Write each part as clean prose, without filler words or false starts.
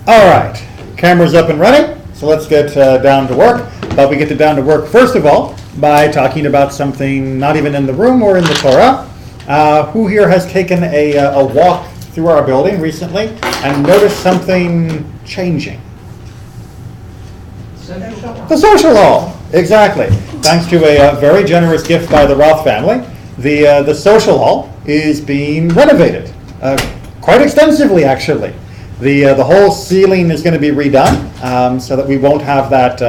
All right, camera's up and running, so let's get down to work. But we get down to work, first of all, by talking about something not even in the room or in the Torah. Who here has taken a walk through our building recently and noticed something changing? The social hall, exactly. Thanks to a very generous gift by the Roth family, the social hall is being renovated, quite extensively actually. The whole ceiling is going to be redone so that we won't have that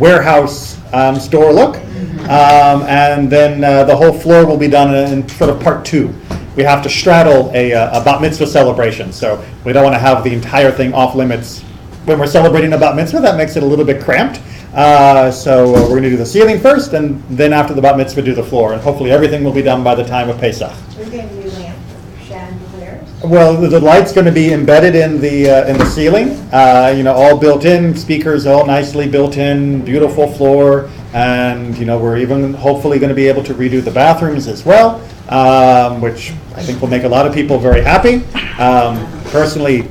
warehouse store look. And then the whole floor will be done in sort of part two. We have to straddle a bat mitzvah celebration, so we don't want to have the entire thing off limits when we're celebrating a bat mitzvah. That makes it a little bit cramped. So we're going to do the ceiling first, and then after the bat mitzvah do the floor, and hopefully everything will be done by the time of Pesach. We're going to do lamp chandeliers. Well, the light's going to be embedded in the ceiling, all built in, speakers all nicely built in, beautiful floor, and we're even hopefully going to be able to redo the bathrooms as well, which I think will make a lot of people very happy. Personally,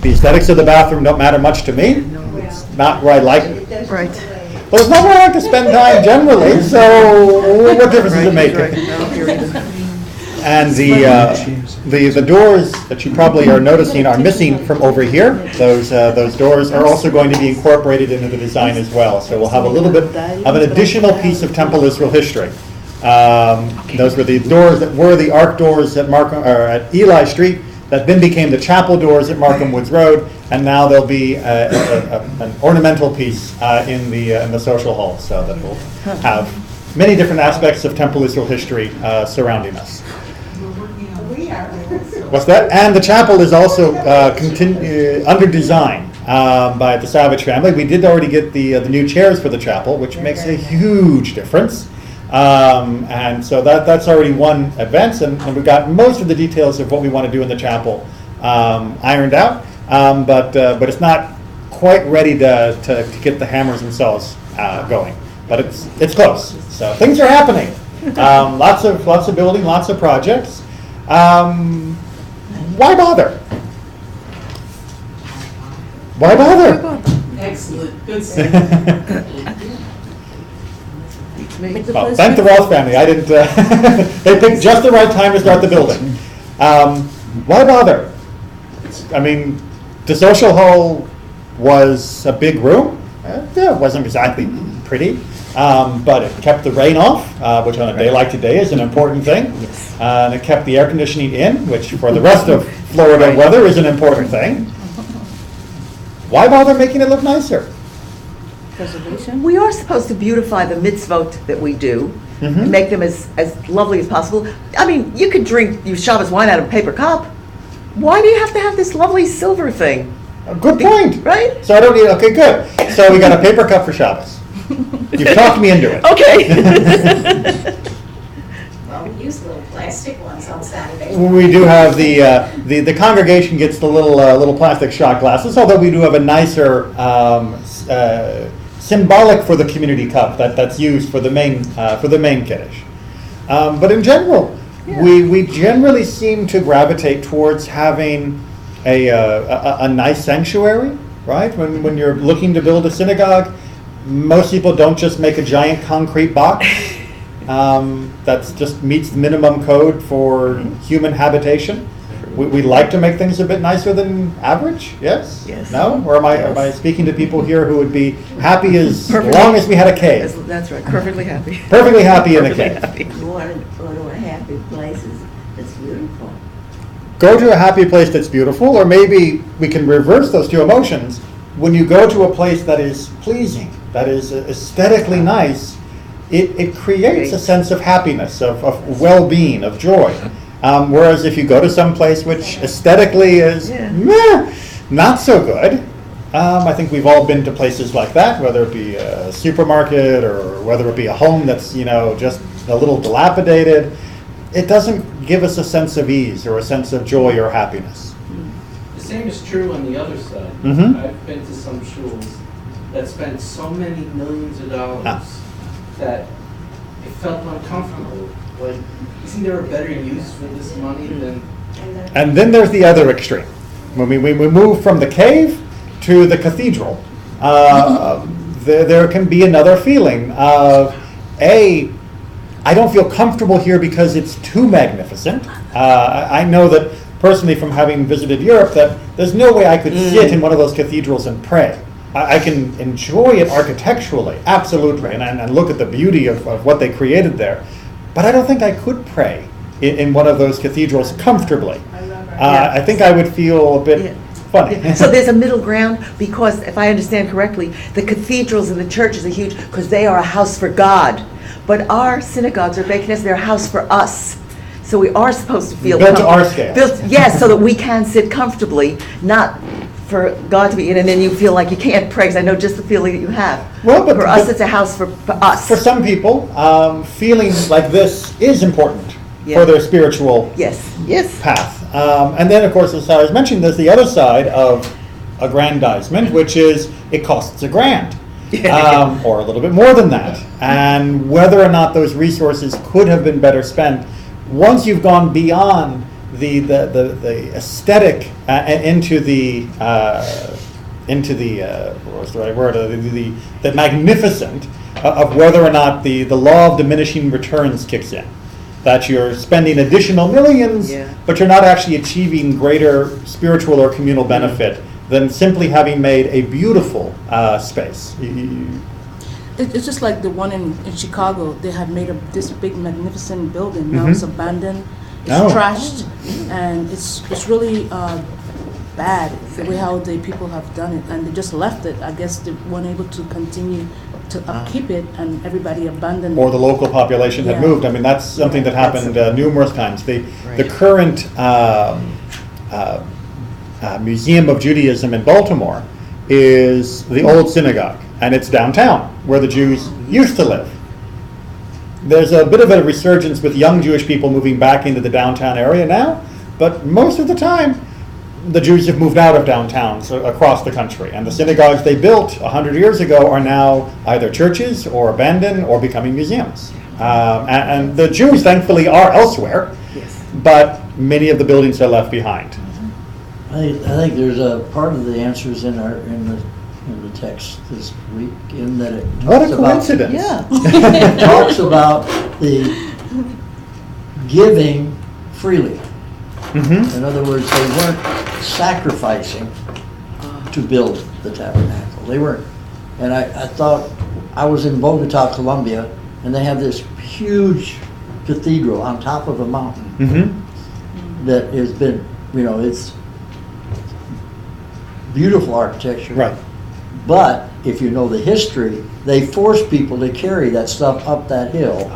the aesthetics of the bathroom don't matter much to me. It's not where I like it. Right. Well, it's not where I like to spend time generally, so what difference does it make? And the doors that you probably are noticing are missing from over here. Those doors are also going to be incorporated into the design as well. So we'll have a little bit of an additional piece of Temple Israel history. Those were the doors that were the arc doors at at Eli Street that then became the chapel doors at Markham Woods Road, and now there'll be an ornamental piece in the social hall, so that we'll have many different aspects of Temple Israel history surrounding us. What's that? And the chapel is also under design by the Savage family. We did already get the new chairs for the chapel, which makes a huge difference. And so that's already one advance, and we've got most of the details of what we want to do in the chapel ironed out, but it's not quite ready to get the hammers themselves going. But it's close. So things are happening. Lots of building, lots of projects. Why bother? Why bother? Excellent. Good stuff. Well, thank the Roth family. I didn't. They picked just the right time to start the building. Why bother? I mean, the social hall was a big room. Yeah, it wasn't exactly pretty, but it kept the rain off, which on a day like today is an important thing. And it kept the air conditioning in, which for the rest of Florida weather is an important thing. Why bother making it look nicer? We are supposed to beautify the mitzvot that we do, and make them as lovely as possible. I mean, you could drink your Shabbos wine out of a paper cup. Why do you have to have this lovely silver thing? Good point. Right? So I don't need, okay, good. So we got a paper cup for Shabbos. You've talked me into it. Okay. Well, we use little plastic ones on Saturday. We do have the congregation gets the little plastic shot glasses, although we do have a nicer symbolic for the community cup that's used for the main Kiddush. But in general, we generally seem to gravitate towards having a nice sanctuary, right? When you're looking to build a synagogue, most people don't just make a giant concrete box that just meets the minimum code for human habitation. We like to make things a bit nicer than average, yes? Yes. No? Or am I speaking to people here who would be happy as Perfectly. long as we had a cave? That's right, perfectly happy. Perfectly happy in a cave. Happy. Go to a happy place. It's beautiful. Go to a happy place that's beautiful, or maybe we can reverse those two emotions. When you go to a place that is pleasing, that is aesthetically nice, it creates a sense of happiness, of well-being, of joy. Whereas if you go to some place which aesthetically is not so good, I think we've all been to places like that, whether it be a supermarket or whether it be a home that's just a little dilapidated. It doesn't give us a sense of ease or a sense of joy or happiness. The same is true on the other side. Mm-hmm. I've been to some shuls that spent so many millions of dollars that it felt uncomfortable. Like, isn't there a better use for this money than... And then there's the other extreme, When we move from the cave to the cathedral, there can be another feeling of, I don't feel comfortable here because it's too magnificent. I know that personally from having visited Europe that there's no way I could sit in one of those cathedrals and pray. I can enjoy it architecturally, absolutely, and look at the beauty of what they created there. But I don't think I could pray in one of those cathedrals comfortably. I think I would feel a bit funny. So there's a middle ground, because if I understand correctly, the cathedrals and the churches are huge because they are a house for God. But our synagogues are making us their house for us. So we are supposed to feel Built to our scale. Yes, so that we can sit comfortably, not for God to be in, and then you feel like you can't pray, because I know just the feeling that you have. Well, but for us, it's a house for us. For some people, feeling like this is important Yeah. for their spiritual Yes, yes. path. And then, of course, as I was mentioning, there's the other side of aggrandizement, which is it costs $1,000. Or a little bit more than that. And whether or not those resources could have been better spent, once you've gone beyond the aesthetic and into the what was the right word? The magnificent of whether or not the law of diminishing returns kicks in. That you're spending additional millions, but you're not actually achieving greater spiritual or communal benefit than simply having made a beautiful space. It's just like the one in Chicago. They have made this big, magnificent building. Now it's abandoned, it's trashed, and it's really bad the way how the people have done it, and they just left it. I guess they weren't able to continue to upkeep it, and everybody abandoned Or it. the local population had moved. I mean, that's something that happened numerous times. The current Museum of Judaism in Baltimore is the old synagogue, and it's downtown where the Jews used to live. There's a bit of a resurgence with young Jewish people moving back into the downtown area now, but most of the time the Jews have moved out of downtowns across the country, and the synagogues they built 100 years ago are now either churches or abandoned or becoming museums. And the Jews thankfully are elsewhere, but many of the buildings are left behind. I think there's a part of the answers in the text this week, in that it talks What a about, coincidence. it talks about the giving freely. In other words, they weren't sacrificing to build the tabernacle. They weren't. And I thought, I was in Bogota, Colombia, and they have this huge cathedral on top of a mountain that has been, it's beautiful architecture. Right. But if you know the history, they forced people to carry that stuff up that hill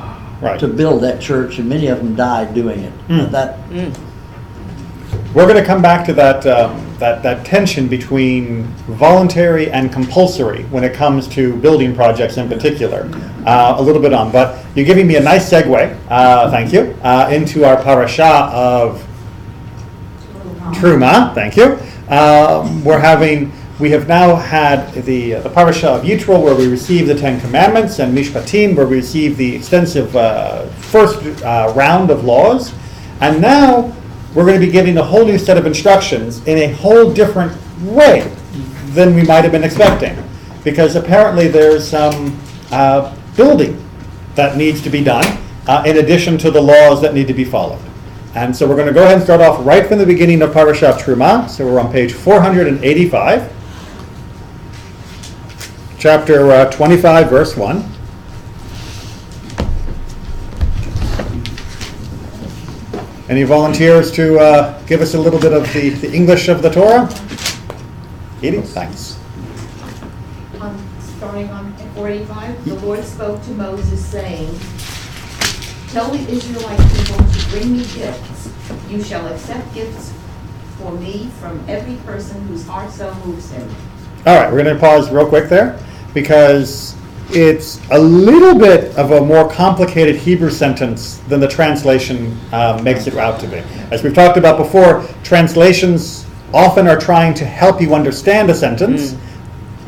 to build that church, and many of them died doing it. We're going to come back to that tension between voluntary and compulsory when it comes to building projects in particular, a little bit on. But you're giving me a nice segue, thank you, into our parasha of Terumah. Thank you. We have now had the parasha of Yitro, where we receive the Ten Commandments, and Mishpatim, where we receive the extensive first round of laws, and now we're going to be getting a whole new set of instructions in a whole different way than we might have been expecting, because apparently there's some building that needs to be done in addition to the laws that need to be followed. And so we're going to go ahead and start off right from the beginning of Parashat Terumah. So we're on page 485, chapter 25, verse 1. Any volunteers to give us a little bit of the English of the Torah? Edie, thanks. Starting on 45, the Lord spoke to Moses, saying, "Tell the Israelite people to bring me gifts. You shall accept gifts for me from every person whose heart so moves him." All right, we're going to pause real quick there, because it's a little bit of a more complicated Hebrew sentence than the translation makes it out to be. As we've talked about before, translations often are trying to help you understand a sentence.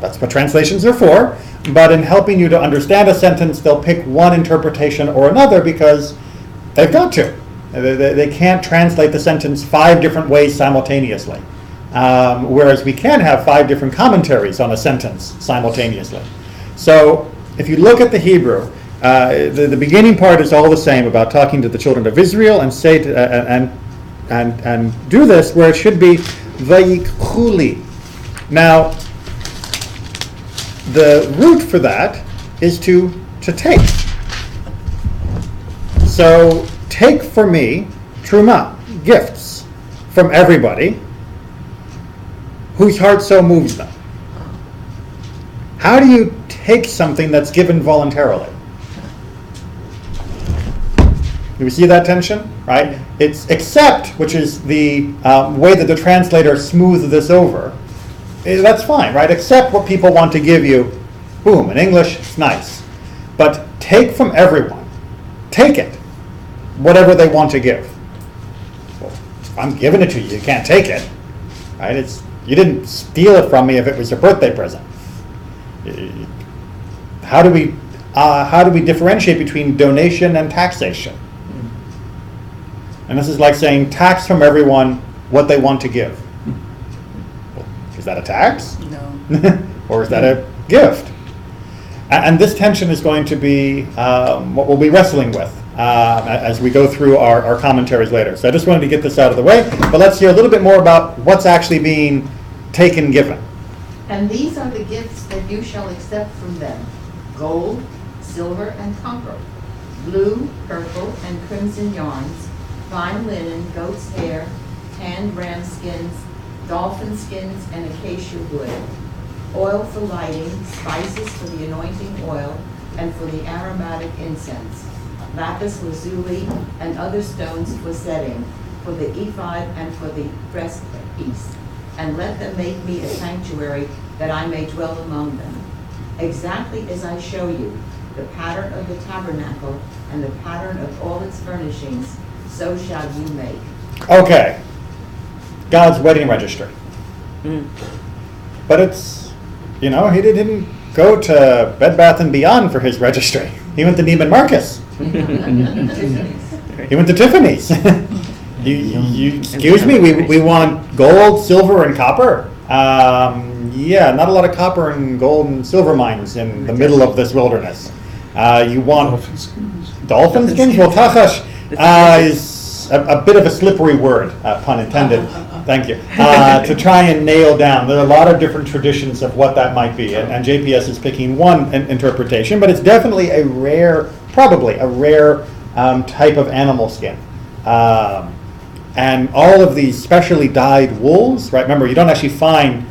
That's what translations are for. But in helping you to understand a sentence, they'll pick one interpretation or another because they've got to. They can't translate the sentence 5 different ways simultaneously. whereas we can have 5 different commentaries on a sentence simultaneously. So if you look at the Hebrew, the beginning part is all the same about talking to the children of Israel and say to, and do this where it should be vayikchuli. Now, the root for that is to take. So take for me Terumah, gifts from everybody whose heart so moves them. How do you take something that's given voluntarily? Do we see that tension? Right? It's accept, which is the way that the translator smooths this over. That's fine, right? Accept what people want to give you. Boom, in English, it's nice. But take from everyone. Take it. Whatever they want to give. Well, if I'm giving it to you, you can't take it. Right? You didn't steal it from me if it was a birthday present. How do we differentiate between donation and taxation? And this is like saying tax from everyone what they want to give. Is that a tax? No. Or is that a gift? And this tension is going to be what we'll be wrestling with as we go through our commentaries later. So I just wanted to get this out of the way, but let's hear a little bit more about what's actually being taken, given. And these are the gifts that you shall accept from them: gold, silver, and copper, blue, purple, and crimson yarns, fine linen, goat's hair, tanned ram skins, dolphin skins, and acacia wood, oil for lighting, spices for the anointing oil, and for the aromatic incense, lapis lazuli, and other stones for setting, for the ephod and for the breastpiece. And let them make me a sanctuary, that I may dwell among them. Exactly as I show you the pattern of the tabernacle and the pattern of all its furnishings, so shall you make. Okay. God's wedding registry. But it's, he didn't go to Bed Bath & Beyond for his registry. He went to Neiman Marcus. He went to Tiffany's. you excuse me, we want gold, silver, and copper? Yeah, not a lot of copper and gold and silver mines in the middle of this wilderness. You want dolphin skins? Well, tachash is a bit of a slippery word, pun intended. Thank you. To try and nail down. There are a lot of different traditions of what that might be, and JPS is picking one interpretation, but it's definitely probably a rare type of animal skin. And all of these specially dyed wools, right? Remember, you don't actually find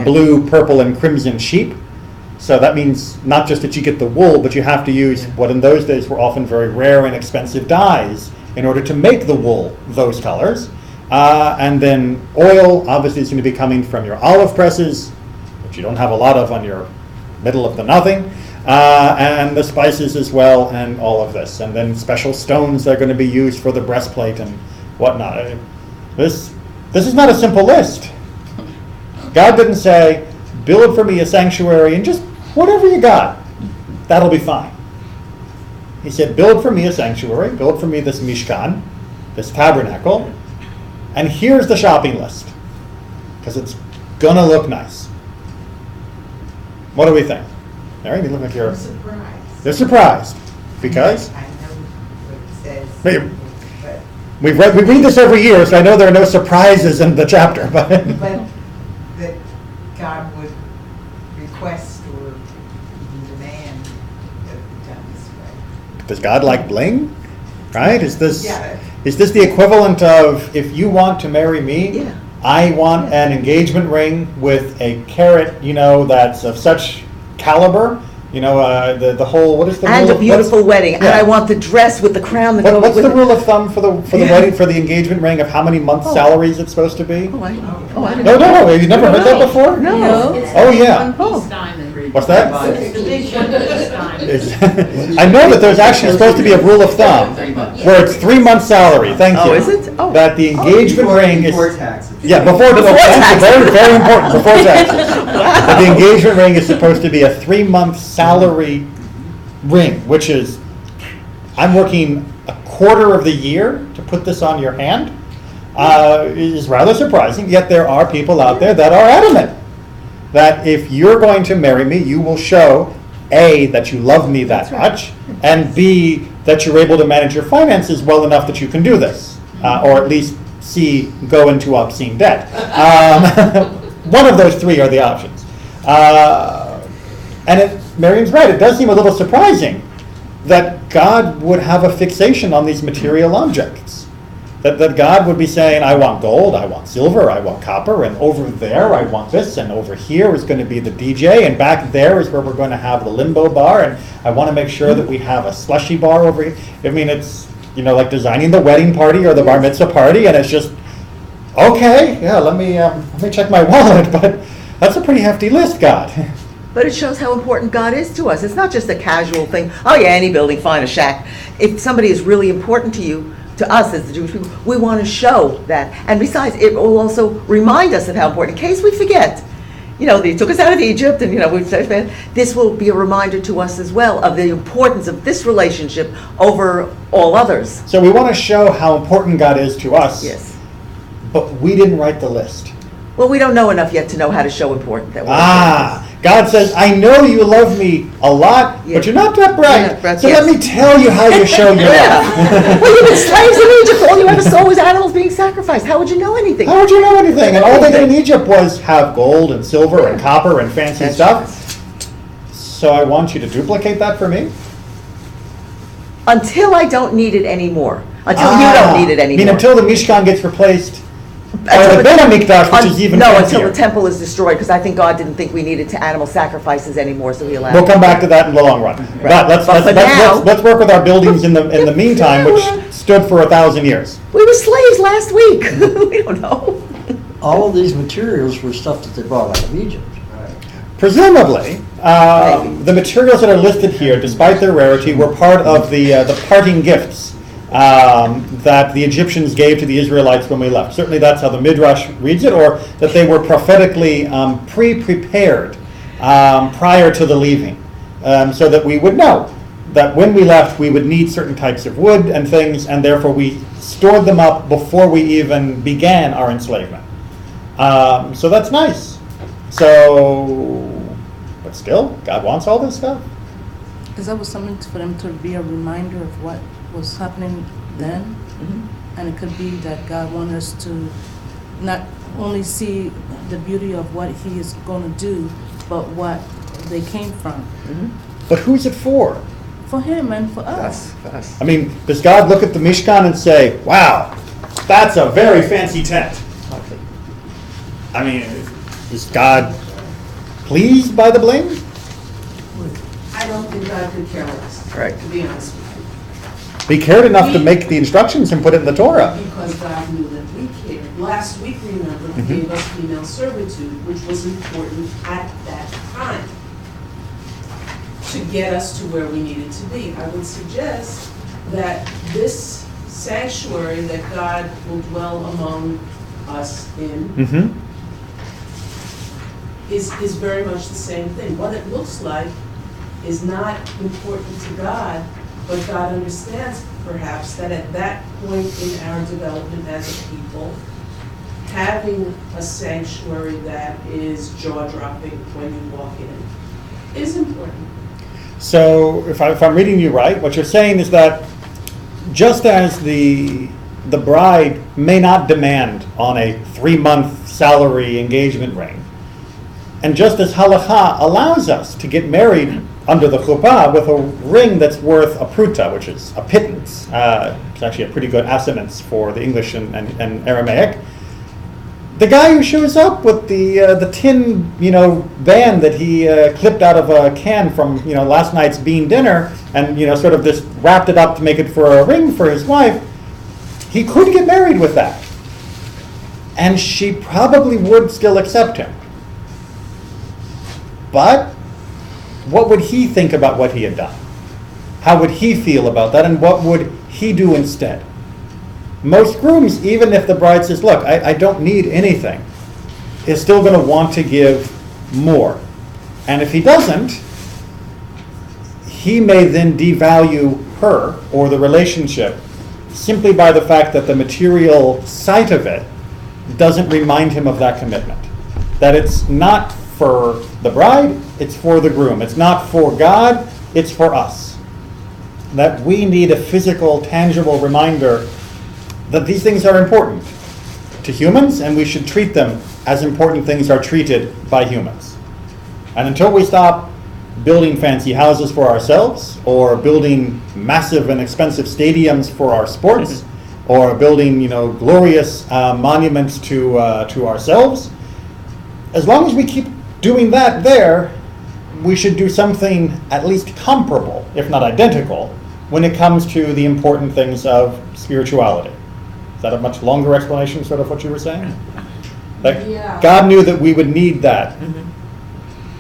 blue, purple, and crimson sheep. So that means not just that you get the wool, but you have to use what in those days were often very rare and expensive dyes in order to make the wool those colors. And then oil, obviously, is going to be coming from your olive presses, which you don't have a lot of on your middle of the nothing. And the spices as well, and all of this. And then special stones that are going to be used for the breastplate and whatnot. This is not a simple list. God didn't say, build for me a sanctuary and just whatever you got, that'll be fine. He said, build for me a sanctuary, build for me this mishkan, this tabernacle, and here's the shopping list, because it's gonna look nice. What do we think? Mary, you look like you're... I'm surprised. They're surprised, because... I know what it says. Wait. But We read this every year, so I know there are no surprises in the chapter. But that God would request or even demand that it be done this way. does God like bling? Right? Is this Yeah. the equivalent of, if you want to marry me, Yeah. I want an engagement ring with a carat, that's of such caliber. The whole, what is the And rule a of- beautiful wedding, and yeah. I want the dress with the crown that goes What's with the it. rule of thumb for the wedding, for the engagement ring, of how many months' Oh. salaries it's supposed to be? Oh, I didn't No, know. have you never heard that before? No. It's Oh, the yeah. big one-piece diamond. What's that? It's the big one-piece diamond. I know that there's actually supposed to be a rule of thumb where it's 3 months' salary. Thank you. Oh, is it? Oh. That the engagement ring is. Before taxes. Yeah, before taxes. Very, very important. Before taxes. But the engagement ring is supposed to be a 3-month salary ring, which is, I'm working a quarter of the year to put this on your hand. is rather surprising, yet there are people out there that are adamant that if you're going to marry me, you will show A, that you love me that much, and B, that you're able to manage your finances well enough that you can do this, or at least C, go into obscene debt. One of those three are the options. And Miriam's right, it does seem a little surprising that God would have a fixation on these material objects. That God would be saying, I want gold, I want silver, I want copper, and over there I want this, and over here is going to be the DJ, and back there is where we're going to have the limbo bar, and I want to make sure that we have a slushy bar over here. I mean, it's, like designing the wedding party or the bar mitzvah party, and it's just, okay, yeah, let me check my wallet, but that's a pretty hefty list, God. But it shows how important God is to us. It's not just a casual thing, oh yeah, any building, fine, a shack. If somebody is really important to you, to us as the Jewish people, we want to show that. And besides, it will also remind us of how important, in case we forget. They took us out of Egypt, and this will be a reminder to us as well of the importance of this relationship over all others. So we want to show how important God is to us. Yes. But we didn't write the list. Well, we don't know enough yet to know how to show important that we're God says, I know you love me a lot, but you're not that bright. So let me tell you how you show your love. Well, you've been slaves in Egypt. All you ever saw was animals being sacrificed. How would you know anything? How would you know anything? And all they did in Egypt was have gold and silver and copper and fancy stuff. So I want you to duplicate that for me? Until I don't need it anymore. Until you don't need it anymore. I mean, until the Mishkan gets replaced. Or the Ben HaMikdash, which is even fancier. Until the temple is destroyed, because I think God didn't think we needed animal sacrifices anymore, so He allowed. We'll come back to that in the long run. Right. But let's work with our buildings in the meantime, which stood for 1,000 years. We were slaves last week. We don't know. All of these materials were stuff that they brought out of Egypt. Presumably, the materials that are listed here, despite their rarity, were part of the parting gifts that the Egyptians gave to the Israelites when we left. Certainly that's how the Midrash reads it, or that they were prophetically pre-prepared prior to the leaving, so that we would know that when we left we would need certain types of wood and things, and therefore we stored them up before we even began our enslavement. So that's nice. But still, God wants all this stuff. Because that was something for them to be a reminder of what was happening then. Mm-hmm. And it could be that God wanted us to not only see the beauty of what He is going to do, but what they came from. Mm-hmm. But who's it for? For Him and for us. For us. I mean, does God look at the Mishkan and say, wow, that's a very fancy tent? I mean, is God pleased by the bling? I don't think God could care less, Right. to be honest with you. He cared enough to make the instructions and put it in the Torah. Because God knew that we cared. Last week, remember, He gave us female servitude, which was important at that time to get us to where we needed to be. I would suggest that this sanctuary that God will dwell among us in is very much the same thing. What it looks like is not important to God, but God understands perhaps that at that point in our development as a people, having a sanctuary that is jaw-dropping when you walk in is important. So if I'm reading you right, what you're saying is that just as the bride may not demand on a 3-month salary engagement ring, and just as halakha allows us to get married under the chuppah with a ring that's worth a pruta, which is a pittance, it's actually a pretty good assonance for the English and Aramaic, the guy who shows up with the tin band that he clipped out of a can from last night's bean dinner, and sort of just wrapped it up to make it for a ring for his wife, he could get married with that, and she probably would still accept him. But what would he think about what he had done? How would he feel about that, and what would he do instead? Most grooms, even if the bride says, look, I don't need anything, is still going to want to give more. And if he doesn't, he may then devalue her or the relationship simply by the fact that the material site of it doesn't remind him of that commitment. That it's not for the bride, it's for the groom. It's not for God, it's for us. That we need a physical, tangible reminder that these things are important to humans, and we should treat them as important things are treated by humans. And until we stop building fancy houses for ourselves, or building massive and expensive stadiums for our sports, or building, glorious monuments to ourselves, as long as we keep doing that there, we should do something at least comparable, if not identical, when it comes to the important things of spirituality. Is that a much longer explanation, sort of what you were saying? Like, Yeah. God knew that we would need that.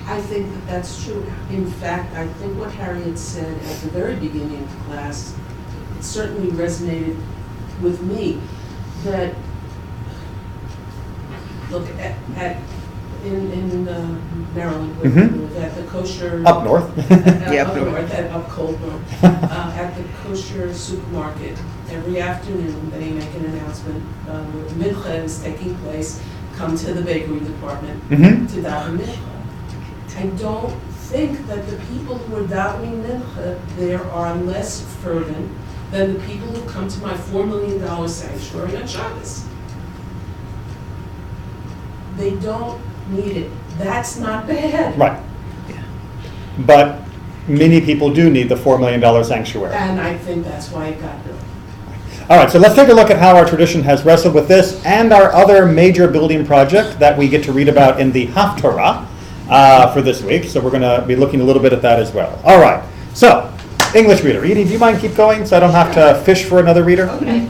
I think that that's true. In fact, I think what Harriet said at the very beginning of the class, it certainly resonated with me, that, look, in Maryland, where we live, at the kosher... Up north. Up north, up cold north. At the kosher supermarket, every afternoon, they make an announcement, mincha is taking place, come to the bakery department to daven mincha. I don't think that the people who are davening mincha there are less fervent than the people who come to my $4 million sanctuary on Shabbos. They don't need it. That's not bad. Right. But many people do need the $4 million sanctuary. And I think that's why it got built. All right, so let's take a look at how our tradition has wrestled with this and our other major building project that we get to read about in the Haftarah for this week. So we're going to be looking a little bit at that as well. All right, so English reader. Edie, do you mind keep going so I don't have to fish for another reader? Okay.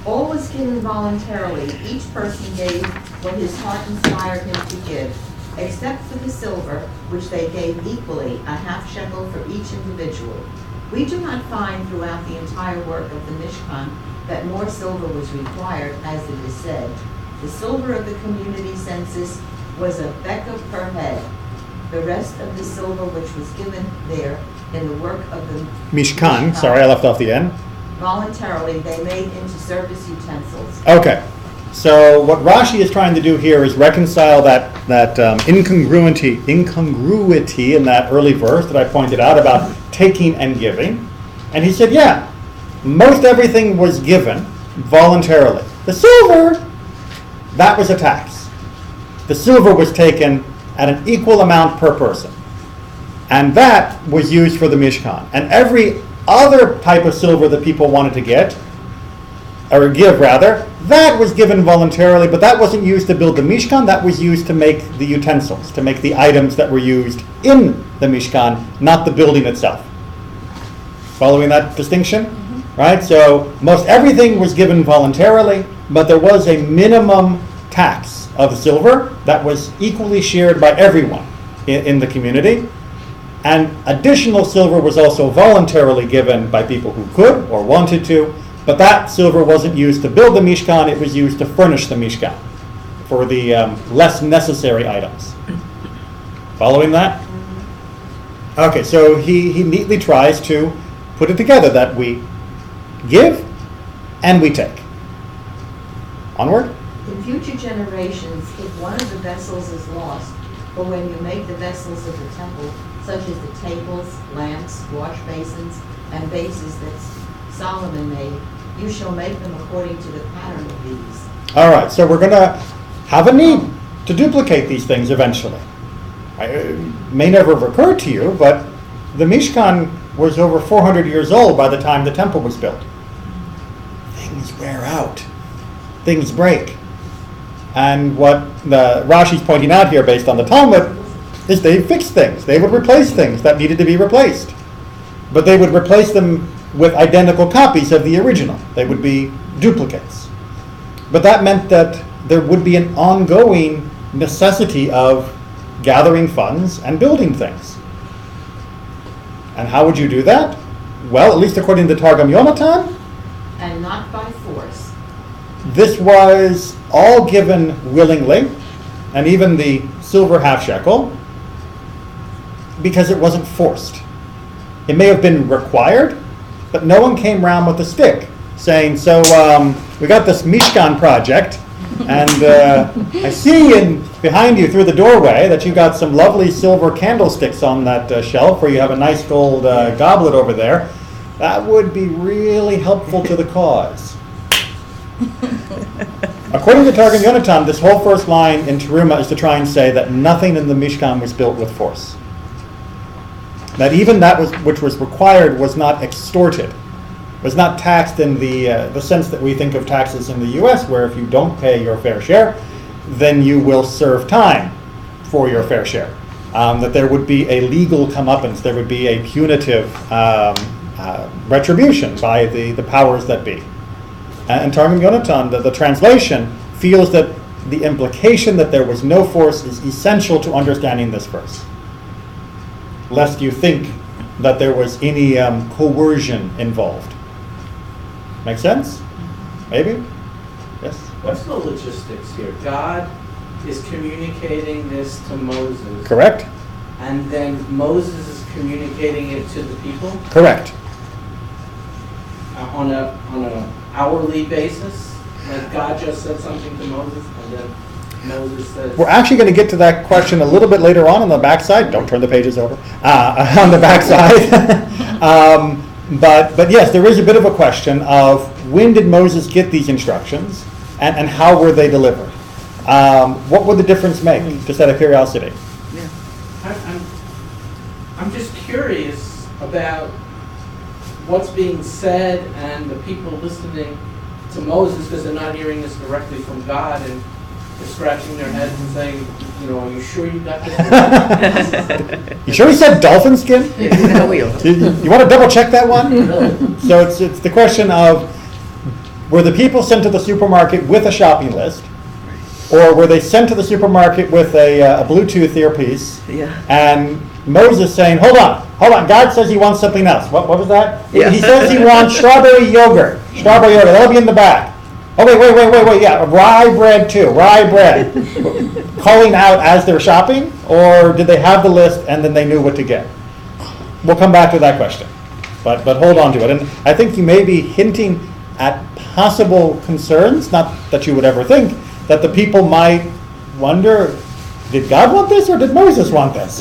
All was given voluntarily. Each person gave what his heart inspired him to give, except for the silver, which they gave equally, a half shekel for each individual. We do not find throughout the entire work of the Mishkan that more silver was required, as it is said. The silver of the community census was a bekel per head. The rest of the silver which was given there in the work of the Mishkan, sorry, I left off the end. Voluntarily, they made into service utensils. Okay, so what Rashi is trying to do here is reconcile that incongruity in that early verse that I pointed out about taking and giving. And he said, yeah, most everything was given voluntarily. The silver, that was a tax. The silver was taken at an equal amount per person. And that was used for the Mishkan. And every other type of silver that people wanted to get, or give rather, that was given voluntarily, but that wasn't used to build the Mishkan, that was used to make the utensils, to make the items that were used in the Mishkan, not the building itself. Following that distinction? Right? So most everything was given voluntarily, but there was a minimum tax of silver that was equally shared by everyone in the community. And additional silver was also voluntarily given by people who could or wanted to, but that silver wasn't used to build the Mishkan, it was used to furnish the Mishkan for the less necessary items. Following that? Okay, so he neatly tries to put it together that we give and we take. Onward? In future generations, if one of the vessels is lost, or when you make the vessels of the temple, such as the tables, lamps, wash basins, and vases that Solomon made, you shall make them according to the pattern of these. All right, so we're going to have a need to duplicate these things eventually. It may never have occurred to you, but the Mishkan was over 400 years old by the time the temple was built. Things wear out. Things break. And what the Rashi's pointing out here based on the Talmud is they fixed things. They would replace things that needed to be replaced. But they would replace them with identical copies of the original. They would be duplicates. But that meant that there would be an ongoing necessity of gathering funds and building things. And how would you do that? Well, at least according to the Targum Yonatan, And not by force. this was all given willingly, and even the silver half shekel, because it wasn't forced. It may have been required, but no one came around with a stick saying, so we got this Mishkan project, and I see behind you through the doorway that you got some lovely silver candlesticks on that shelf, where you have a nice gold goblet over there. That would be really helpful to the cause. According to Targum Yonatan, this whole first line in Terumah is to try and say that nothing in the Mishkan was built with force. That even that which was required was not extorted, was not taxed in the sense that we think of taxes in the U.S., where if you don't pay your fair share, then you will serve time for your fair share. That there would be a legal comeuppance, there would be a punitive retribution by the powers that be. And Targum Yonatan, the translation, feels that the implication that there was no force is essential to understanding this verse, lest you think that there was any coercion involved. Make sense? Maybe? Yes? What's the logistics here? God is communicating this to Moses. Correct? And then Moses is communicating it to the people Correct. On a hourly basis. Like God just said something to Moses, and then Moses says. We're actually going to get to that question a little bit later on the backside. Don't turn the pages over. On the backside. But yes, there is a bit of a question of when did Moses get these instructions, and how were they delivered? What would the difference make, just out of curiosity? Yeah. I'm just curious about what's being said and the people listening to Moses, because they're not hearing this directly from God, and they're scratching their heads and saying, are you sure you got this? You sure he said dolphin skin? No, we don't. You want to double check that one? So it's the question of, were the people sent to the supermarket with a shopping list, or were they sent to the supermarket with a Bluetooth earpiece? Yeah. And Moses saying, hold on, God says he wants something else. What was that? Yeah. He says he wants strawberry yogurt. That'll be in the back. Oh, wait, yeah, rye bread too, rye bread. Calling out as they're shopping, or did they have the list and then they knew what to get? We'll come back to that question, but hold on to it. And I think you may be hinting at possible concerns, not that you would ever think, that the people might wonder, did God want this or did Moses want this?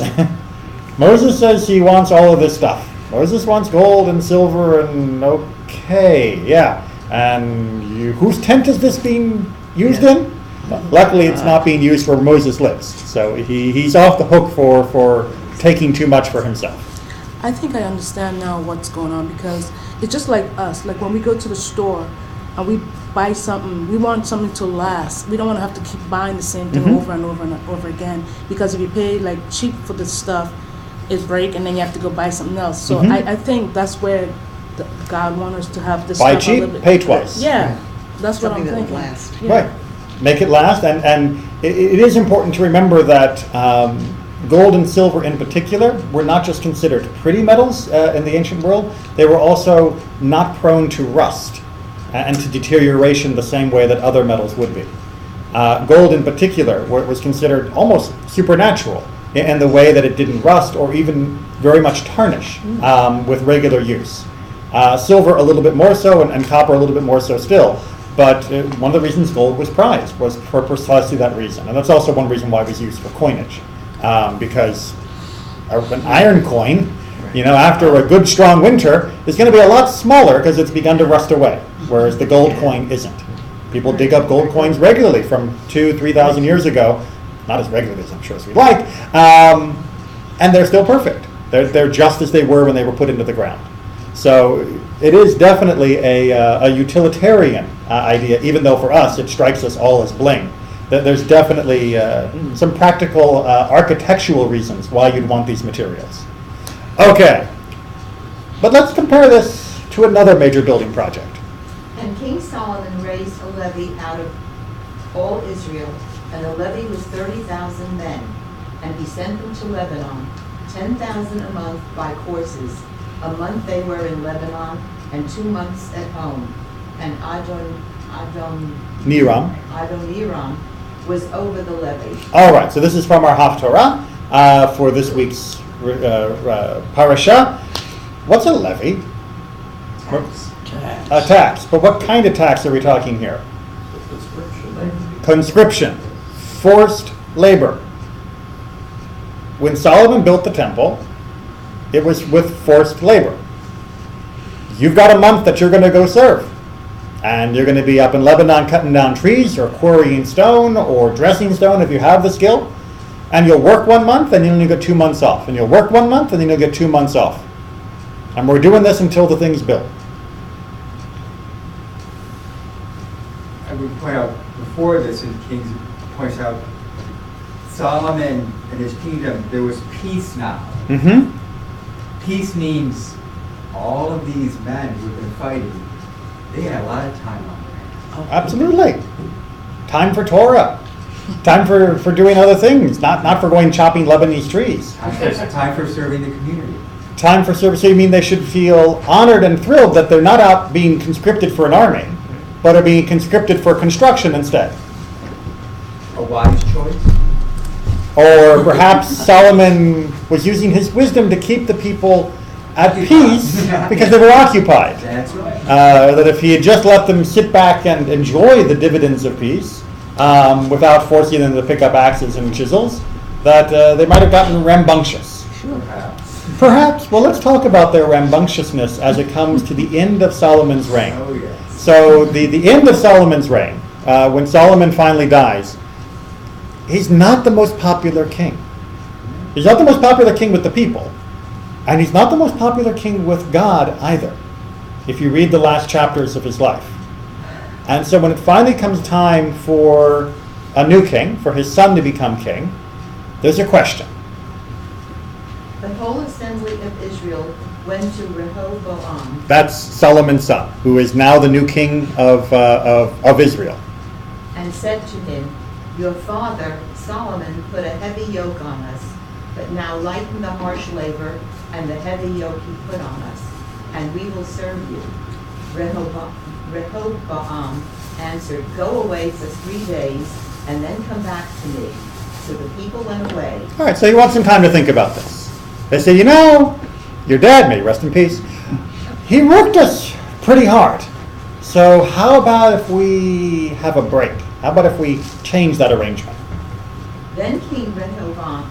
Moses says he wants all of this stuff. Moses wants gold and silver and okay, yeah. And whose tent is this being used in? Luckily, it's not being used where Moses lives. So he's off the hook for taking too much for himself. I think I understand now what's going on, because it's just like us. Like when we go to the store and we buy something, we want something to last. We don't want to have to keep buying the same thing over and over and over again, because if you pay like cheap for the stuff, it breaks and then you have to go buy something else. So I think that's where God wants us to have this buy stuff cheap, a little bit. pay twice. Yeah, that's what Something I'm that'll thinking. last. Yeah. Right. Make it last. And it is important to remember that gold and silver in particular were not just considered pretty metals in the ancient world. They were also not prone to rust and to deterioration the same way that other metals would be. Gold in particular was considered almost supernatural in the way that it didn't rust or even very much tarnish with regular use. Silver a little bit more so, and copper a little bit more so still. But one of the reasons gold was prized was for precisely that reason. And that's also one reason why it was used for coinage. Because an iron coin, after a good strong winter, is going to be a lot smaller because it's begun to rust away, whereas the gold coin isn't. People dig up gold coins regularly from 2,000-3,000 years ago. Not as regularly as I'm sure as we'd like. And they're still perfect. They're just as they were when they were put into the ground. So it is definitely a utilitarian idea, even though for us it strikes us all as bling. That there's definitely some practical architectural reasons why you'd want these materials. Okay, but let's compare this to another major building project. And King Solomon raised a levy out of all Israel, and the levy was 30,000 men. And he sent them to Lebanon, 10,000 a month by courses. A month they were in Lebanon, and 2 months at home. And Adoniram was over the levy. All right, so this is from our Haftorah for this week's parasha. What's a levy? tax. A tax. But what kind of tax are we talking here? Conscription. Forced labor. When Solomon built the temple, it was with forced labor. You've got a month that you're going to go serve. And you're going to be up in Lebanon cutting down trees or quarrying stone or dressing stone if you have the skill. And you'll work 1 month and then you'll get 2 months off. And you'll work 1 month and then you'll get 2 months off. And we're doing this until the thing's built. I would point out before this, and Kings points out, Solomon and his kingdom, there was peace now. Mm-hmm. Peace means all of these men who have been fighting, they had a lot of time on their hands. Absolutely. Time for Torah. Time for doing other things, not for going chopping Lebanese trees. Time for serving the community. Time for service. So you mean they should feel honored and thrilled that they're not out being conscripted for an army, but are being conscripted for construction instead. A wise choice. Or perhaps Solomon was using his wisdom to keep the people at peace because they were occupied. That's right. That if he had just let them sit back and enjoy the dividends of peace, without forcing them to pick up axes and chisels, that they might have gotten rambunctious. Perhaps. Well, let's talk about their rambunctiousness as it comes to the end of Solomon's reign. Oh, yes. So the end of Solomon's reign, when Solomon finally dies, he's not the most popular king. He's not the most popular king with the people. And he's not the most popular king with God either, if you read the last chapters of his life. And so when it finally comes time for a new king, for his son to become king, there's a question. The whole assembly of Israel went to Rehoboam. That's Solomon's son, who is now the new king of Israel. And said to him, your father Solomon put a heavy yoke on us, but now lighten the harsh labor and the heavy yoke he put on us, and we will serve you. Rehoboam answered, go away for 3 days and then come back to me. So the people went away. All right, so you want some time to think about this. They say, your dad, may rest in peace, he worked us pretty hard. So how about if we have a break? How about if we change that arrangement? Then King Rehoboam,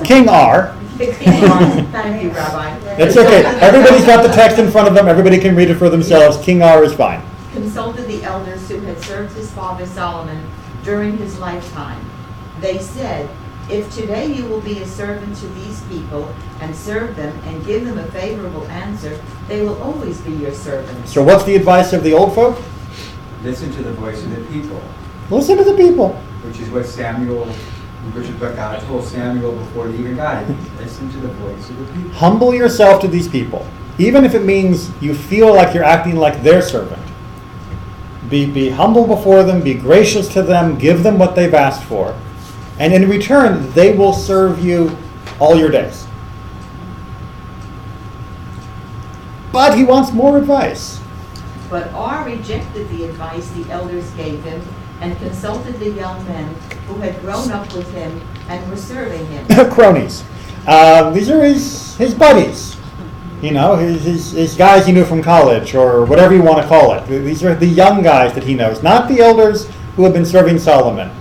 King R. Thank you, Rabbi. It's okay. Everybody's got the text in front of them. Everybody can read it for themselves. King R is fine. Consulted the elders who had served his father Solomon during his lifetime. They said, if today you will be a servant to these people and serve them and give them a favorable answer, they will always be your servants. So what's the advice of the old folk? Listen to the voice of the people. Listen to the people. Which is what God told Samuel before he even got it. Listen to the voice of the people. Humble yourself to these people, even if it means you feel like you're acting like their servant. Be humble before them, be gracious to them, give them what they've asked for, and in return, they will serve you all your days. But he wants more advice. But R rejected the advice the elders gave him and consulted the young men who had grown up with him and were serving him. Cronies. These are his buddies. His guys he knew from college, or whatever you want to call it. These are the young guys that he knows, not the elders who have been serving Solomon,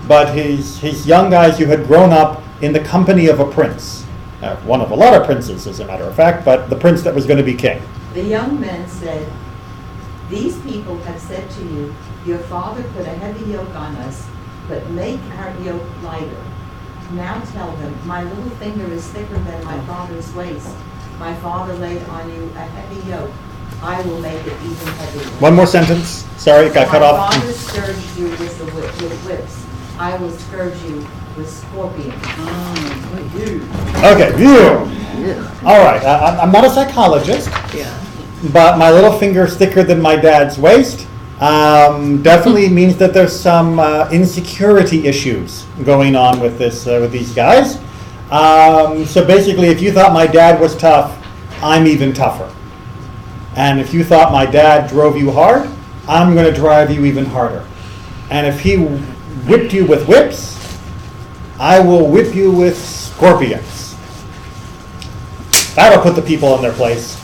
but his young guys who had grown up in the company of a prince. One of a lot of princes, as a matter of fact, but the prince that was going to be king. The young men said, these people have said to you, your father put a heavy yoke on us, but make our yoke lighter. Now tell them, my little finger is thicker than my father's waist. My father laid on you a heavy yoke. I will make it even heavier. One more sentence. Sorry, it got cut off. My father scourged you with whips. I will scourge you with scorpions. Okay, all right. I'm not a psychologist, but my little finger's thicker than my dad's waist. Definitely means that there's some insecurity issues going on with these guys. So basically, if you thought my dad was tough, I'm even tougher. And if you thought my dad drove you hard, I'm going to drive you even harder. And if he whipped you with whips, I will whip you with scorpions. That'll put the people in their place.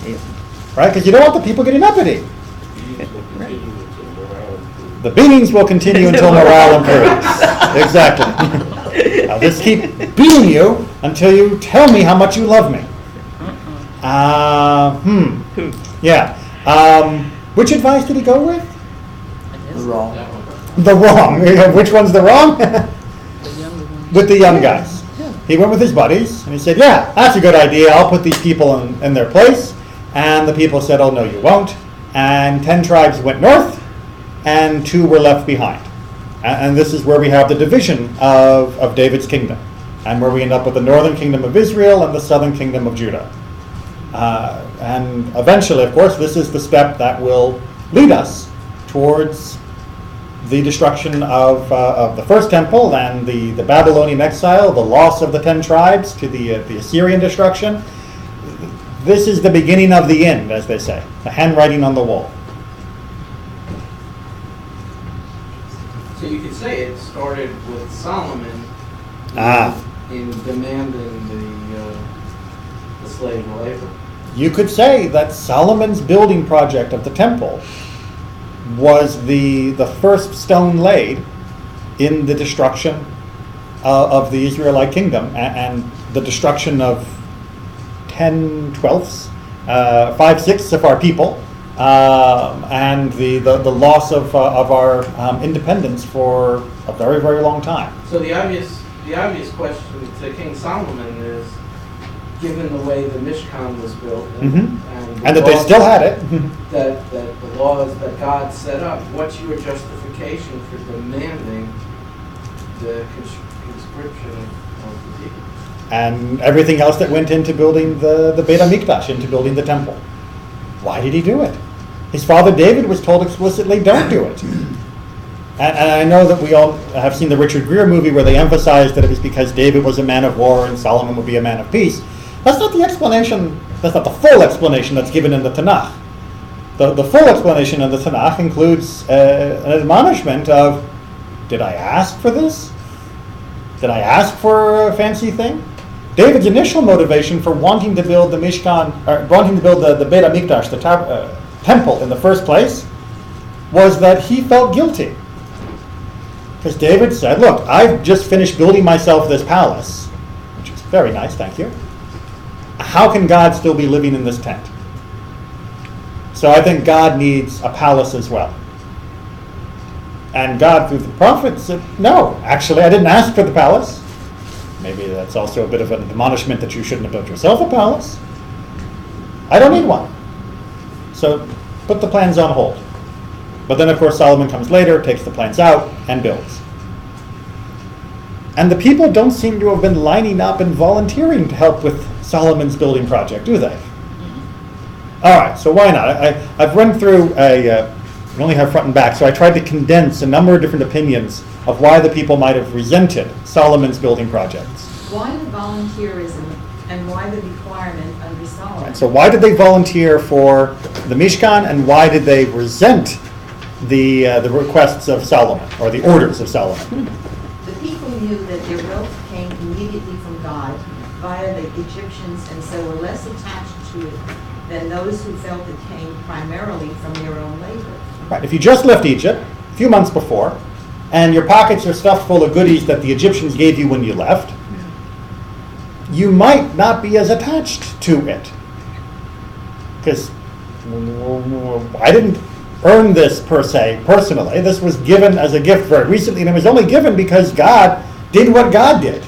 right? Because you don't want the people getting uppity. The beatings will continue until morale improves. Exactly. I'll just keep beating you until you tell me how much you love me. Yeah. Which advice did he go with? The wrong. The wrong. Which one's the wrong? The younger one. With the young guys. He went with his buddies and he said, yeah, that's a good idea. I'll put these people in their place. And the people said, oh, no, you won't. And 10 tribes went north and 2 were left behind. And this is where we have the division of David's kingdom, and where we end up with the northern kingdom of Israel and the southern kingdom of Judah. And eventually, of course, this is the step that will lead us towards the destruction of the first temple and the Babylonian exile, the loss of the 10 tribes to the Assyrian destruction. This is the beginning of the end, as they say, the handwriting on the wall. So you could say it started with Solomon in demanding the slave labor. You could say that Solomon's building project of the temple was the first stone laid in the destruction of the Israelite kingdom and the destruction of 10/12, 5/6 of our people, and the loss of our independence for a very, very long time. So the obvious question to King Solomon is, given the way the Mishkan was built, and that they still had it, that the laws that God set up, what's your justification for demanding the conscription of the people? and everything else that went into building the Beit HaMikdash, into building the temple? Why did he do it? His father David was told explicitly, don't do it. And I know that we all have seen the Richard Gere movie where they emphasized that it was because David was a man of war and Solomon would be a man of peace. That's not the explanation, that's not the full explanation that's given in the Tanakh. The full explanation in the Tanakh includes an admonishment of, did I ask for this? Did I ask for a fancy thing? David's initial motivation for wanting to build the Mishkan, or wanting to build the Beit HaMikdash, the temple in the first place, was that he felt guilty. Because David said, look, I've just finished building myself this palace, which is very nice, thank you. How can God still be living in this tent? So I think God needs a palace as well. And God, through the prophet, said, no, actually, I didn't ask for the palace. Maybe that's also a bit of an admonishment that you shouldn't have built yourself a palace. I don't need one. So put the plans on hold. But then, of course, Solomon comes later, takes the plans out, and builds. And the people don't seem to have been lining up and volunteering to help with Solomon's building project, do they? All right, so why not? I've run through we only have front and back, so I tried to condense a number of different opinions of why the people might have resented Solomon's building projects. Why the volunteerism and why the requirement under Solomon? Right, so why did they volunteer for the Mishkan, and why did they resent the requests of Solomon, or the orders of Solomon? The people knew that their wealth came immediately from God via the Egyptians, and so were less attached to it than those who felt it came primarily from their own labor. Right. If you just left Egypt a few months before, and your pockets are stuffed full of goodies that the Egyptians gave you when you left, you might not be as attached to it. Because I didn't earn this per se, personally. This was given as a gift very recently, and it was only given because God did what God did.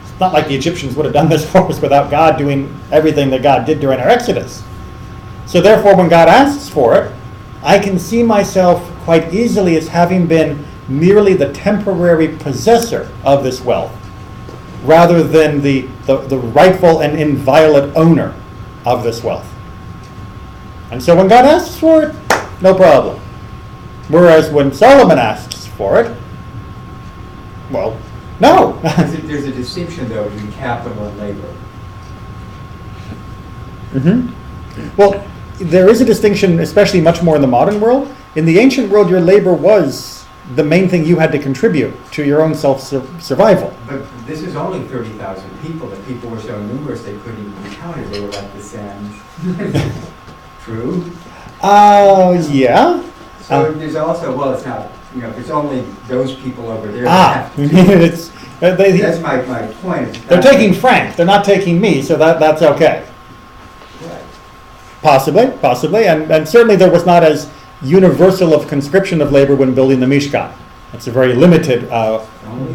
It's not like the Egyptians would have done this for us without God doing everything that God did during our Exodus. So therefore, when God asks for it, I can see myself quite easily as having been merely the temporary possessor of this wealth, rather than the rightful and inviolate owner of this wealth. And so when God asks for it, no problem. Whereas when Solomon asks for it, well, no. There's a distinction, though, between capital and labor. Well, there is a distinction, especially much more in the modern world. In the ancient world, your labor was the main thing you had to contribute to your own self-survival. But this is only 30,000 people. The people were so numerous they couldn't even be counted. They were like the sands. true? Yeah. So there's also, well, it's not, you know, if it's only those people over there that Ah, have to do it. it's, That's my point. It's they're not- taking Frank, they're not taking me, so that's okay. Right. Possibly, and certainly there was not as universal of conscription of labor when building the Mishkan. It's a very limited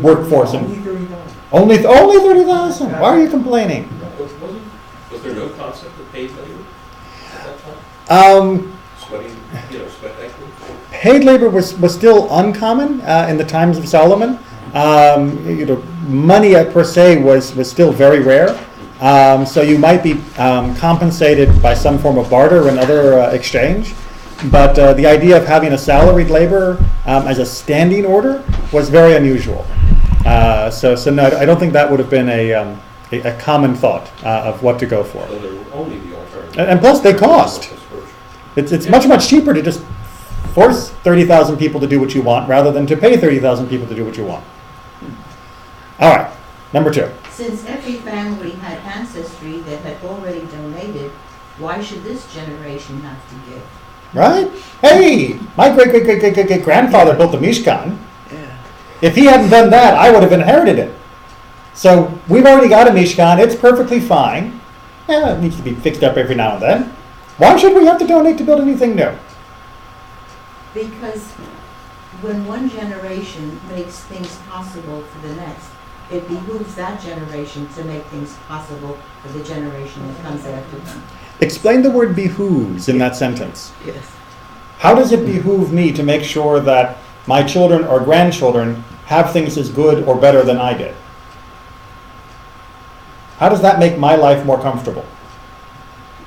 workforce. Only And 30,000. only 30,000. Why are you complaining? Was there no concept of paid labor at that time? Sweating, sweat equity? Paid labor was still uncommon in the times of Solomon. Money per se was still very rare. So you might be compensated by some form of barter and other exchange. But the idea of having a salaried laborer as a standing order was very unusual. So no, I don't think that would have been a common thought of what to go for. So there would only be alternatives. And plus they cost. It's much cheaper to just force 30,000 people to do what you want rather than to pay 30,000 people to do what you want. All right, number 2. Since every family had ancestry that had already donated, why should this generation have to give? Right? Hey, my great grandfather built the Mishkan. If he hadn't done that, I would have inherited it. So we've already got a Mishkan. It's perfectly fine. Yeah, it needs to be fixed up every now and then. Why should we have to donate to build anything new? Because when one generation makes things possible for the next, it behooves that generation to make things possible for the generation that comes after them. Explain the word behooves in that sentence. Yes. How does it behoove me to make sure that my children or grandchildren have things as good or better than I did? How does that make my life more comfortable?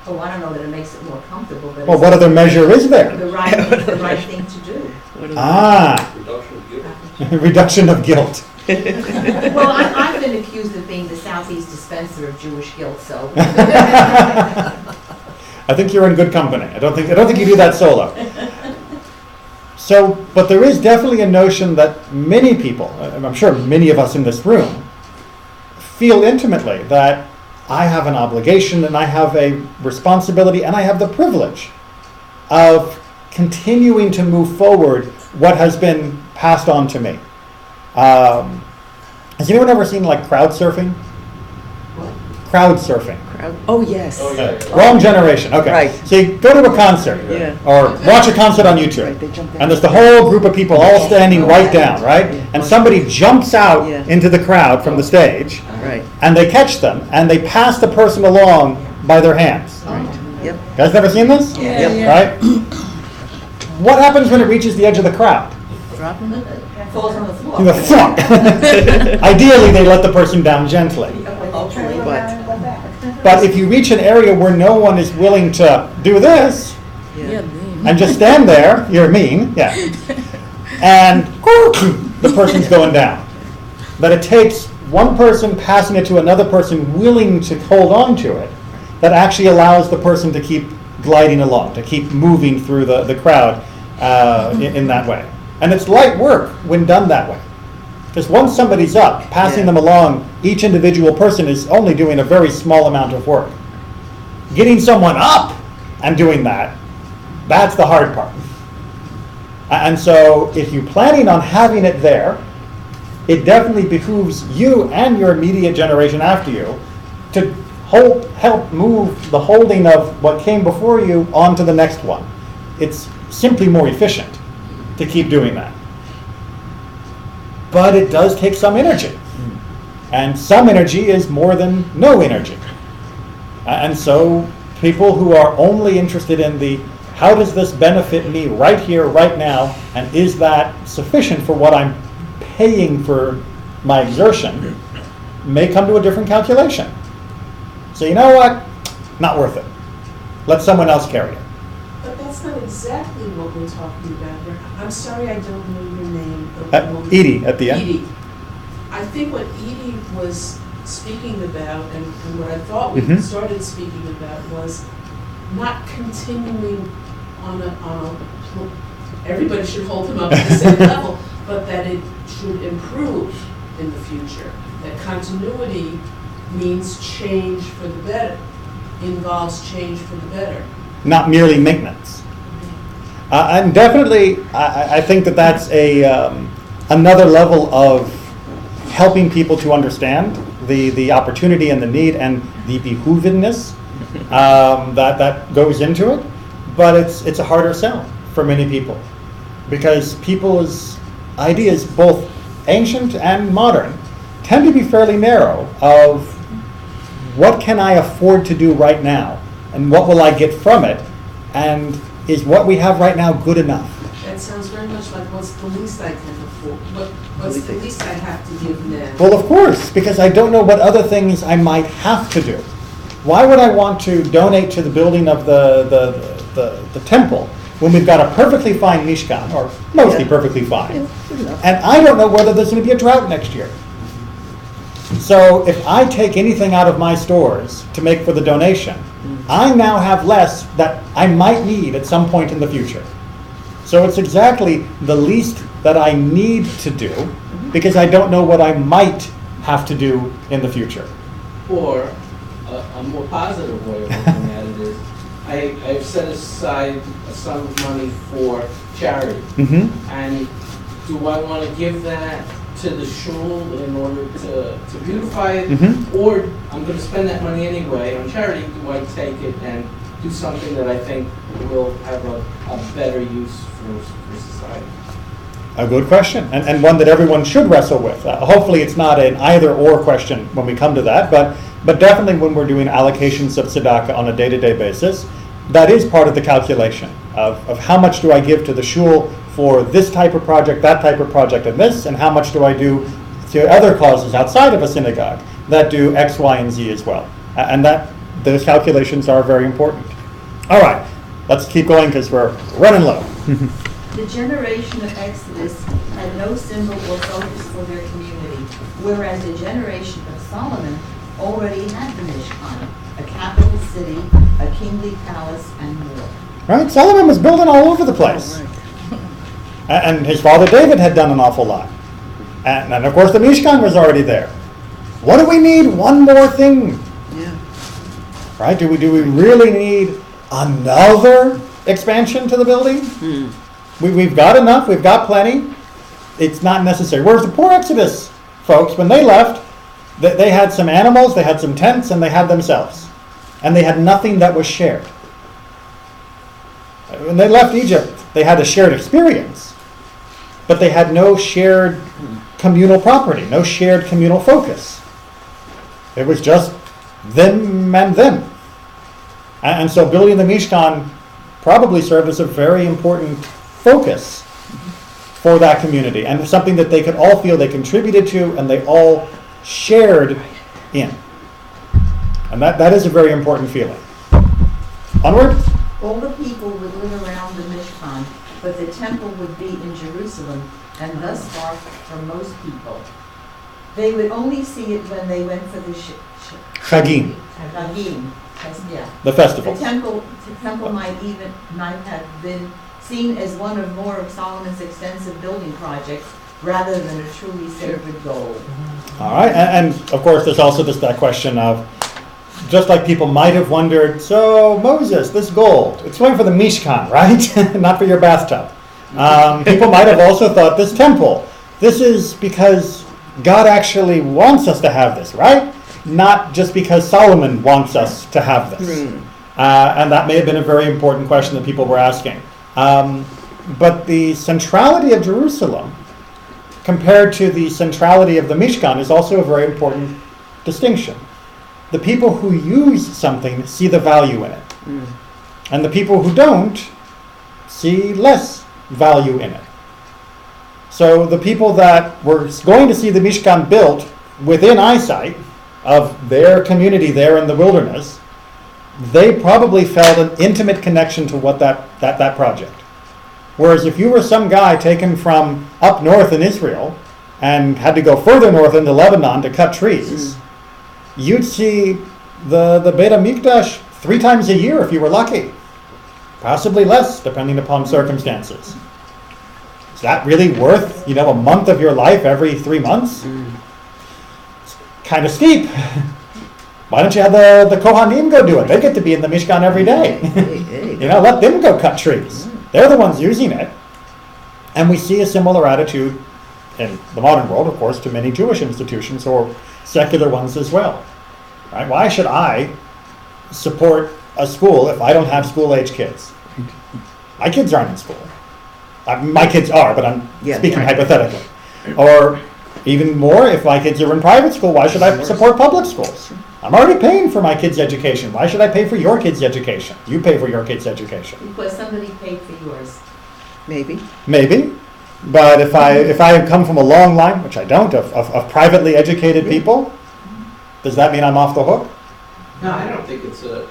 Oh, I don't know that it makes it more comfortable, but Well, it's what other measure is there? the right thing to do. Ah, Reduction of guilt. reduction of guilt. Well, I've been accused of being the Southeast dispenser of Jewish guilt, so. I think you're in good company. I don't think you do that solo. So, but there is definitely a notion that many people, I'm sure many of us in this room, feel intimately that I have an obligation and I have a responsibility and I have the privilege of continuing to move forward what has been passed on to me. Has anyone ever seen like crowd surfing? Crowd surfing. Oh, yes. Oh, yeah. Wrong generation. Okay. Right. So you go to a concert Yeah. or watch a concert on YouTube, Right, they jump down. and there's the whole group of people all standing right down, right? Yeah. And somebody jumps out Yeah. into the crowd from the stage, Right, and they catch them, and they pass the person along by their hands. right. Yep. You guys never seen this? Yeah. Right? What happens when it reaches the edge of the crowd? Drop them? Falls on the floor. You go, thump. Ideally, they let the person down gently. But if you reach an area where no one is willing to do this, Yeah, they- and just stand there, you're mean, yeah, and the person's going down. But it takes one person passing it to another person willing to hold on to it that actually allows the person to keep gliding along, to keep moving through the crowd in that way. And it's light work when done that way. Because once somebody's up, passing Yeah. them along, each individual person is only doing a very small amount of work. Getting someone up and doing that, that's the hard part. And so if you're planning on having it there, it definitely behooves you and your immediate generation after you to help move the holding of what came before you onto the next one. It's simply more efficient to keep doing that. But it does take some energy. And some energy is more than no energy. And so people who are only interested in the how does this benefit me right here, right now, and is that sufficient for what I'm paying for my exertion, may come to a different calculation. So you know what? Not worth it. Let someone else carry it. But that's not exactly what we're talking about here. I'm sorry, I don't know your name. The woman- Edie at the end. Edie. I think what Edie was speaking about, and what I thought we Mhm. started speaking about, was not continuing on a, everybody should hold them up at the same level, but that it should improve in the future. That continuity means change for the better, involves change for the better. not merely maintenance. And definitely, I think that that's another level of helping people to understand the opportunity and the need and the behoovedness that goes into it. But it's a harder sell for many people, because people's ideas, both ancient and modern, tend to be fairly narrow of what can I afford to do right now, and what will I get from it, and is what we have right now good enough? That sounds very much like what's the least I can afford, what's the least I have to give now? Well, of course, because I don't know what other things I might have to do. Why would I want to donate to the building of the temple when we've got a perfectly fine Mishkan, or mostly perfectly fine, and I don't know whether there's going to be a drought next year? So if I take anything out of my stores to make for the donation, I now have less that I might need at some point in the future. So it's exactly the least that I need to do, because I don't know what I might have to do in the future. Or a more positive way of looking at it is, I've set aside a sum of money for charity. And do I want to give that to the shul in order to beautify it? Or I'm going to spend that money anyway on charity, do I take it and do something that I think will have a better use for society? A good question, and one that everyone should wrestle with. Hopefully it's not an either-or question when we come to that, but definitely when we're doing allocations of tzedakah on a day-to-day basis, that is part of the calculation of how much do I give to the shul for this type of project, that type of project, and this, and how much do I do to other causes outside of a synagogue that do X, Y, and Z as well. And those calculations are very important. All right, let's keep going because we're running low. The generation of Exodus had no symbol or focus for their community, whereas the generation of Solomon already had the Mishkan, a capital city, a kingly palace, and more. Right? Solomon was building all over the place. And his father David had done an awful lot. And of course the Mishkan was already there. What do we need? One more thing. Yeah. Right? Do we really need another expansion to the building? We've got enough. We've got plenty. It's not necessary. Whereas the poor Exodus folks, when they left, they had some animals, they had some tents, and they had themselves. And they had nothing that was shared. When they left Egypt, they had a shared experience, but they had no shared communal property, no shared communal focus. It was just them and them. And so building the Mishkan probably served as a very important focus for that community, and something that they could all feel they contributed to and they all shared in. And that is a very important feeling. Onward? All the people would live around the Mishkan, but the temple would be in Jerusalem, and thus far from most people. They would only see it when they went for the Chagim, Chagim. Yeah. the festival. The temple might have been seen as one of more of Solomon's extensive building projects, rather than a truly sacred goal. All right, and of course there's also that question of, just like people might have wondered, so Moses, this gold, it's going for the Mishkan, right? Not for your bathtub. People might have also thought, this temple, this is because God actually wants us to have this, right? Not just because Solomon wants us to have this. And that may have been a very important question that people were asking. But the centrality of Jerusalem compared to the centrality of the Mishkan is also a very important distinction. The people who use something see the value in it. And the people who don't see less value in it. So the people that were going to see the Mishkan built within eyesight of their community there in the wilderness, they probably felt an intimate connection to what that project. Whereas if you were some guy taken from up north in Israel and had to go further north into Lebanon to cut trees, you'd see the Beit HaMikdash 3 times a year if you were lucky. Possibly less, depending upon circumstances. Is that really worth, a month of your life every 3 months? It's kind of steep. Why don't you have the Kohanim go do it? They get to be in the Mishkan every day. You know, let them go cut trees. They're the ones using it. And we see a similar attitude in the modern world, of course, to many Jewish institutions or secular ones as well. Right? Why should I support a school if I don't have school-age kids? My kids aren't in school. My kids are, but I'm speaking hypothetically. Or even more, if my kids are in private school, why should I support public schools? I'm already paying for my kids' education. Why should I pay for your kids' education? You pay for your kids' education. Because somebody paid for yours. Maybe. Maybe. But if I come from a long line, which I don't, of privately educated people, does that mean I'm off the hook? No, I don't think it's a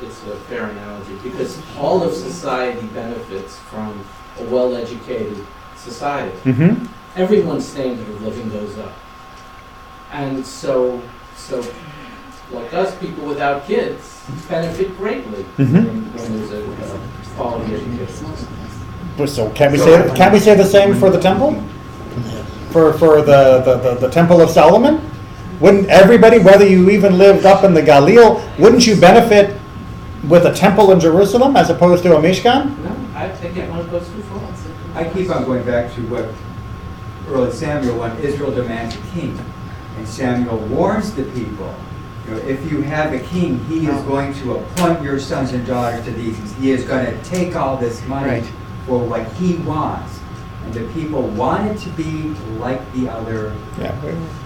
fair analogy, because all of society benefits from a well-educated society. Mm-hmm. Everyone's standard of living goes up. And so like us, people without kids benefit greatly when there's a quality education. So can't we say the same for the temple? For the Temple of Solomon? Wouldn't everybody, whether you even lived up in the Galil, wouldn't you benefit with a temple in Jerusalem as opposed to a Mishkan? No, I think one goes too far. I keep on going back to what early Samuel, when Israel demands a king, and Samuel warns the people, you know, if you have a king, he is going to appoint your sons and daughters to these. He is going to take all this money for what he wants. And the people wanted to be like the other. Yeah.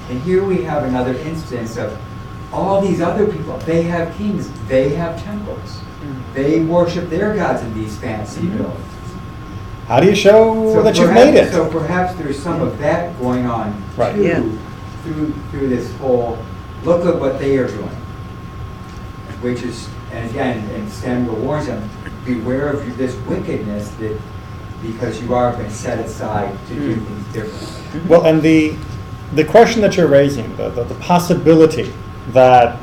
And here we have another instance of all these other people. They have kings. They have temples. They worship their gods in these fancy buildings. How do you show that you've made it? So perhaps there's some of that going on too, through this whole, look at what they are doing. Which is, and again, and Samuel warns them, beware of this wickedness, that because you are been set aside to do things differently. Well, and the question that you're raising, the possibility that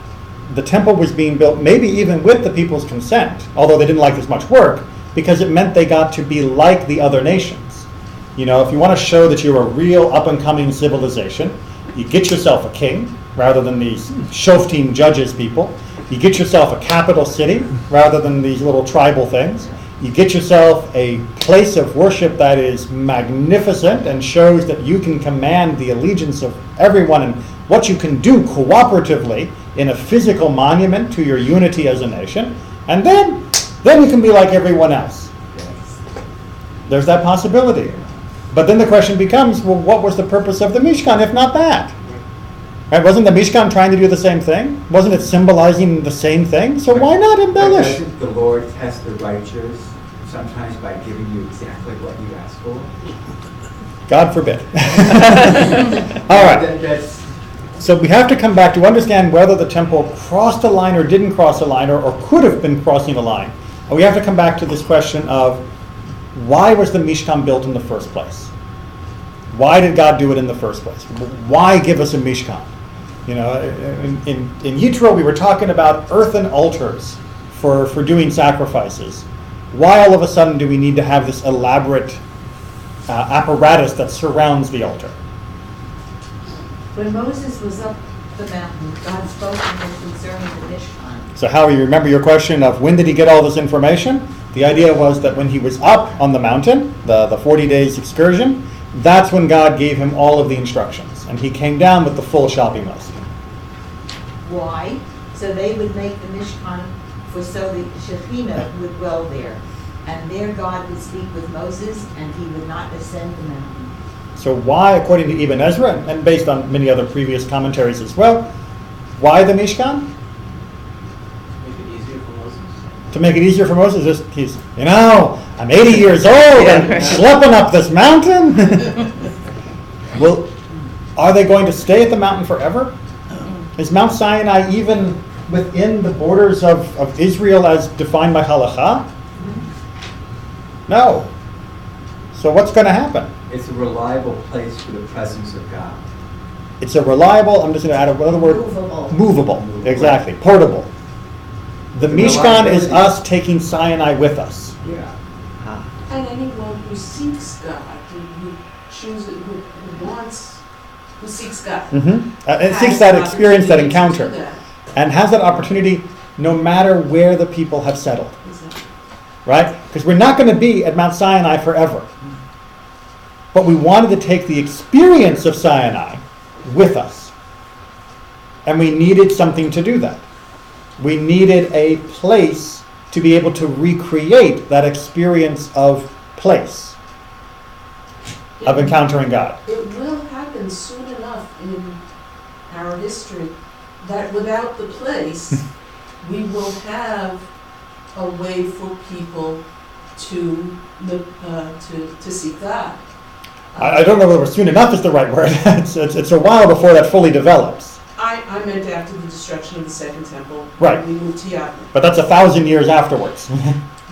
the temple was being built, maybe even with the people's consent, although they didn't like as much work, because it meant they got to be like the other nations. You know, if you want to show that you're a real up-and-coming civilization, you get yourself a king, rather than these Shoftim judges people. You get yourself a capital city, rather than these little tribal things. You get yourself a place of worship that is magnificent and shows that you can command the allegiance of everyone and what you can do cooperatively in a physical monument to your unity as a nation. And then you can be like everyone else. There's that possibility. But then the question becomes, well, what was the purpose of the Mishkan if not that? Right? Wasn't the Mishkan trying to do the same thing? Wasn't it symbolizing the same thing? So why not embellish? Doesn't the Lord test the righteous sometimes by giving you exactly what you ask for? God forbid. All right. So we have to come back to understand whether the temple crossed a line or didn't cross a line or could have been crossing a line. And we have to come back to this question of why was the Mishkan built in the first place? Why did God do it in the first place? Why give us a Mishkan? You know, in Yitro we were talking about earthen altars for doing sacrifices. Why all of a sudden do we need to have this elaborate apparatus that surrounds the altar? When Moses was up the mountain, God spoke to him concerning the Mishkan. So Howie, you remember your question of when did he get all this information? The idea was that when he was up on the mountain, the 40 days excursion, that's when God gave him all of the instructions. And he came down with the full shopping list. Why? So they would make the Mishkan so the Shekhinah would dwell there. And there God would speak with Moses, and he would not ascend the mountain. So why, according to Ibn Ezra, and based on many other previous commentaries as well, why the Mishkan? Make it easier for Moses. To make it easier for Moses, he's, I'm 80 years old and schlepping up this mountain. Well, are they going to stay at the mountain forever? Is Mount Sinai even within the borders of Israel as defined by halakha? No. So what's going to happen? It's a reliable place for the presence of God. It's a reliable, I'm just going to add another word. Movable. Exactly. Portable. The Mishkan is us taking Sinai with us. Yeah. And anyone who seeks God, who chooses, who seeks God. And seeks that experience, that encounter. And has that opportunity no matter where the people have settled. right? Because we're not going to be at Mount Sinai forever. But we wanted to take the experience of Sinai with us. And we needed something to do that. We needed a place to be able to recreate that experience of place, of encountering God. It will happen soon enough in our history that without the place, we will have a way for people to look, to seek God. I don't know whether soon enough is the right word. It's a while before that fully develops. I meant after the destruction of the Second Temple. Right. We moved to Yavne. But that's 1,000 years afterwards.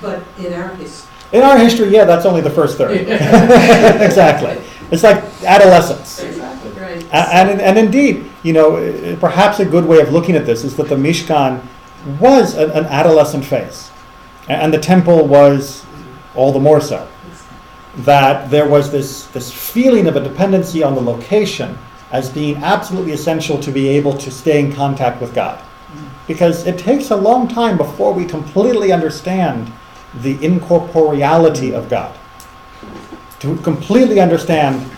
But in our history. In our history, yeah, that's only the first third. Exactly. It's like adolescence. Exactly, right. And indeed, perhaps a good way of looking at this is that the Mishkan was an adolescent phase. And the temple was all the more so. That there was this feeling of a dependency on the location as being absolutely essential to be able to stay in contact with God. Because it takes a long time before we completely understand the incorporeality of God. To completely understand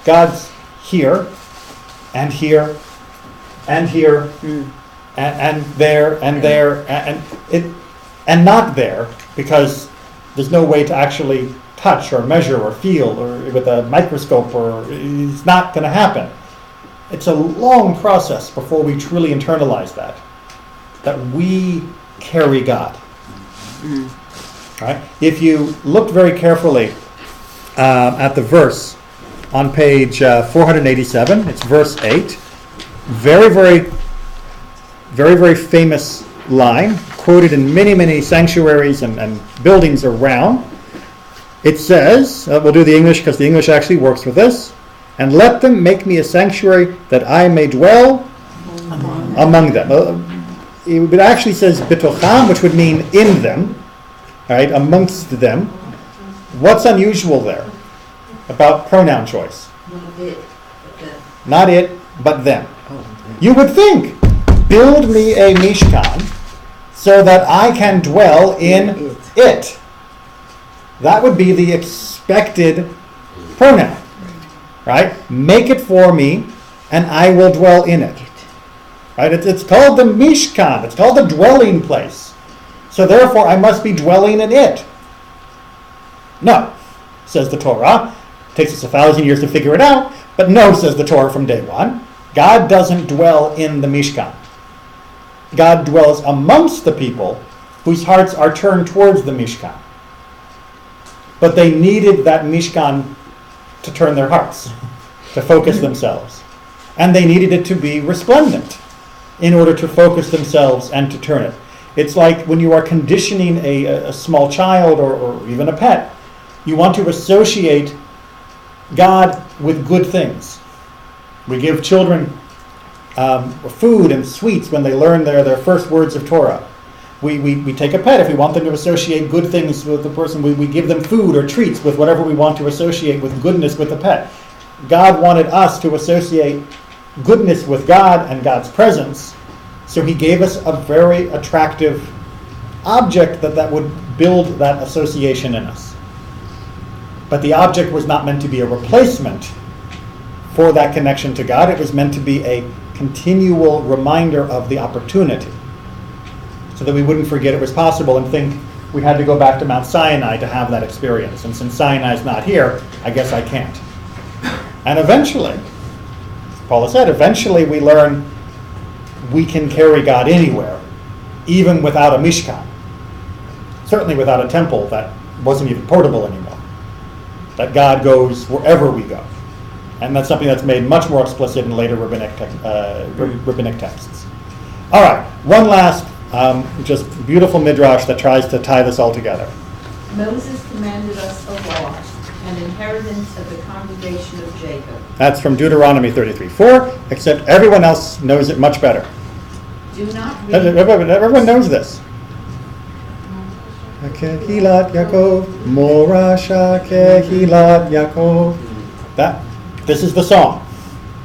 God's here, and here, and here, and there, and there, and not there, because there's no way to actually touch or measure or feel or with a microscope, or it's not going to happen. It's a long process before we truly internalize that we carry God. Right? If you looked very carefully at the verse on page 487, it's verse 8, very, very, very, very famous line, quoted in many, many sanctuaries and buildings around. It says, we'll do the English because the English actually works with this, and let them make me a sanctuary that I may dwell among them. It actually says bitocham, which would mean in them, right, amongst them. What's unusual there about pronoun choice? Not it, but them. Not it, but them. You would think, build me a mishkan so that I can dwell in it. That would be the expected pronoun, right? Make it for me, and I will dwell in it. Right? It's called the Mishkan. It's called the dwelling place. So therefore, I must be dwelling in it. No, says the Torah. Takes us 1,000 years to figure it out, but no, says the Torah from day one. God doesn't dwell in the Mishkan. God dwells amongst the people whose hearts are turned towards the Mishkan. But they needed that Mishkan to turn their hearts, to focus themselves. And they needed it to be resplendent in order to focus themselves and to turn it. It's like when you are conditioning a small child or even a pet, you want to associate God with good things. We give children food and sweets when they learn their first words of Torah. We take a pet if we want them to associate good things with the person. We give them food or treats with whatever we want to associate with goodness with the pet. God wanted us to associate goodness with God and God's presence, so he gave us a very attractive object that would build that association in us. But the object was not meant to be a replacement for that connection to God. It was meant to be a continual reminder of the opportunity, so that we wouldn't forget it was possible and think we had to go back to Mount Sinai to have that experience. And since Sinai's not here, I guess I can't. And eventually, Paula said, eventually we learn we can carry God anywhere, even without a Mishkan. Certainly without a temple that wasn't even portable anymore. That God goes wherever we go. And that's something that's made much more explicit in later rabbinic texts. All right, one last just beautiful midrash that tries to tie this all together. Moses commanded us a law, an inheritance of the congregation of Jacob. That's from Deuteronomy 33:4, except everyone else knows it much better. Do not read. Everyone knows this. Kehilat Yaakov, Morasha Kehilat Yaakov. This is the song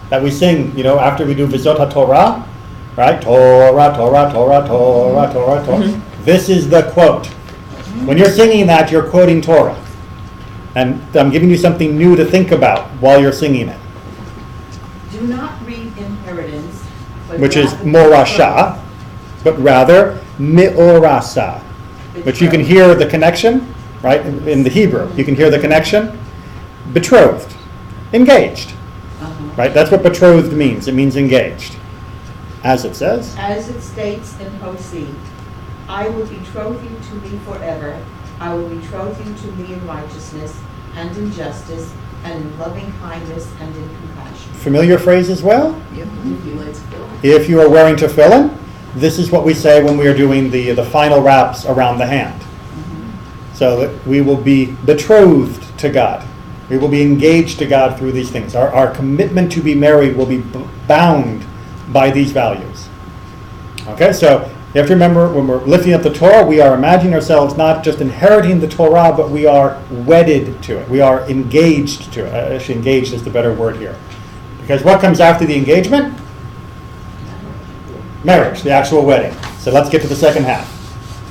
that we sing, after we do Vizot HaTorah, right? Torah, Torah, Torah, Torah, Torah, Torah. This is the quote. When you're singing that, you're quoting Torah. And I'm giving you something new to think about while you're singing it, Do not read inheritance, but which is rather morasha, but rather mi'orasa, which you can hear the connection, right? In the Hebrew, you can hear the connection. Betrothed, engaged, right? That's what betrothed means. It means engaged, as it says. As it states in Hosea, I will betroth you to me forever. I will betroth you to me in righteousness and in justice and in loving kindness and in compassion. Familiar phrase as well? If you like to fill. If you are wearing tefillin, this is what we say when we are doing the final wraps around the hand. So that we will be betrothed to God. We will be engaged to God through these things. Our commitment to be married will be bound by these values. Okay, so you have to remember, when we're lifting up the Torah, we are imagining ourselves not just inheriting the Torah, but we are wedded to it. We are engaged to it. Actually, engaged is the better word here. Because what comes after the engagement? Marriage, the actual wedding. So let's get to the second half.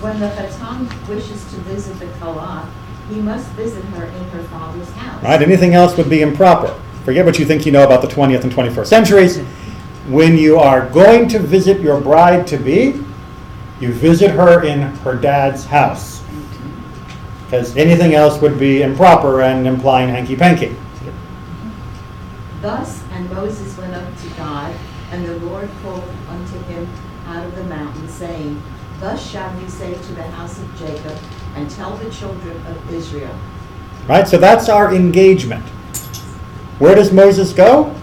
When the Chatan wishes to visit the Kalah, he must visit her in her father's house. Right? Anything else would be improper. Forget what you think you know about the 20th and 21st centuries. When you are going to visit your bride-to-be, you visit her in her dad's house. Because anything else would be improper and implying hanky-panky. Thus, and Moses went up to God, and the Lord called unto him out of the mountain, saying, Thus shall you say to the house of Jacob, and tell the children of Israel. Right? So that's our engagement. Where does Moses go?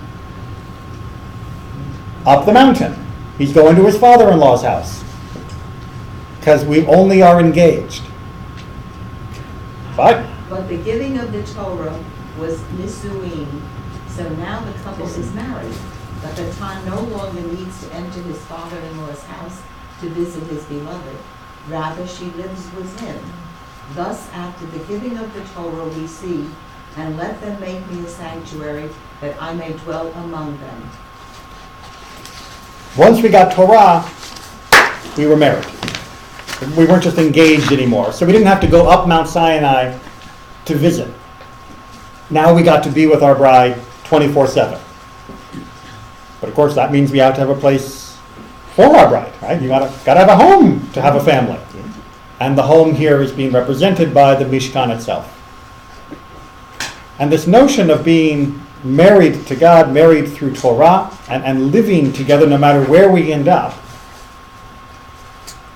Up the mountain. He's going to his father-in-law's house. Because we only are engaged. But the giving of the Torah was nisuin, so now the couple is married. But the Chatan no longer needs to enter his father-in-law's house to visit his beloved. Rather, she lives with him. Thus, after the giving of the Torah, we see, and let them make me a sanctuary, that I may dwell among them. once we got Torah, we were married. We weren't just engaged anymore. So we didn't have to go up Mount Sinai to visit. Now we got to be with our bride 24/7. But of course, that means we have to have a place for our bride, right? You gotta have a home to have a family. And the home here is being represented by the Mishkan itself. And this notion of being married to God, married through Torah, and living together no matter where we end up,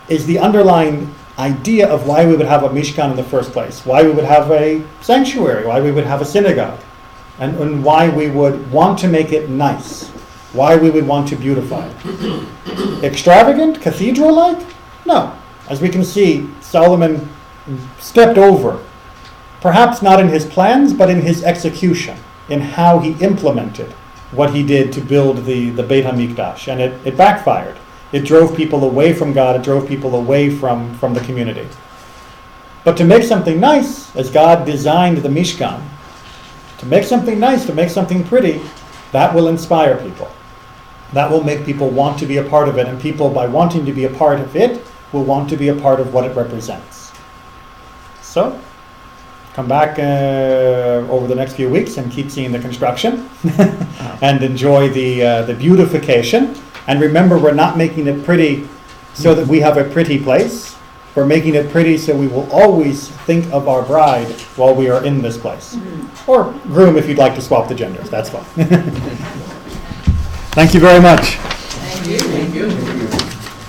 is the underlying idea of why we would have a Mishkan in the first place, why we would have a sanctuary, why we would have a synagogue, and why we would want to make it nice, why we would want to beautify it. Extravagant, cathedral-like? No. As we can see, Solomon stepped over, perhaps not in his plans, but in his execution, in how he implemented what he did to build the Beit HaMikdash, and it backfired. It drove people away from God, it drove people away from the community. But to make something nice, as God designed the Mishkan, to make something nice, to make something pretty, that will inspire people. That will make people want to be a part of it, and people, by wanting to be a part of it, will want to be a part of what it represents. So, come back over the next few weeks and keep seeing the construction and enjoy the beautification. And remember, we're not making it pretty so that we have a pretty place. We're making it pretty so we will always think of our bride while we are in this place. Or groom if you'd like to swap the genders, that's fine. Thank you very much. Thank you. Thank you.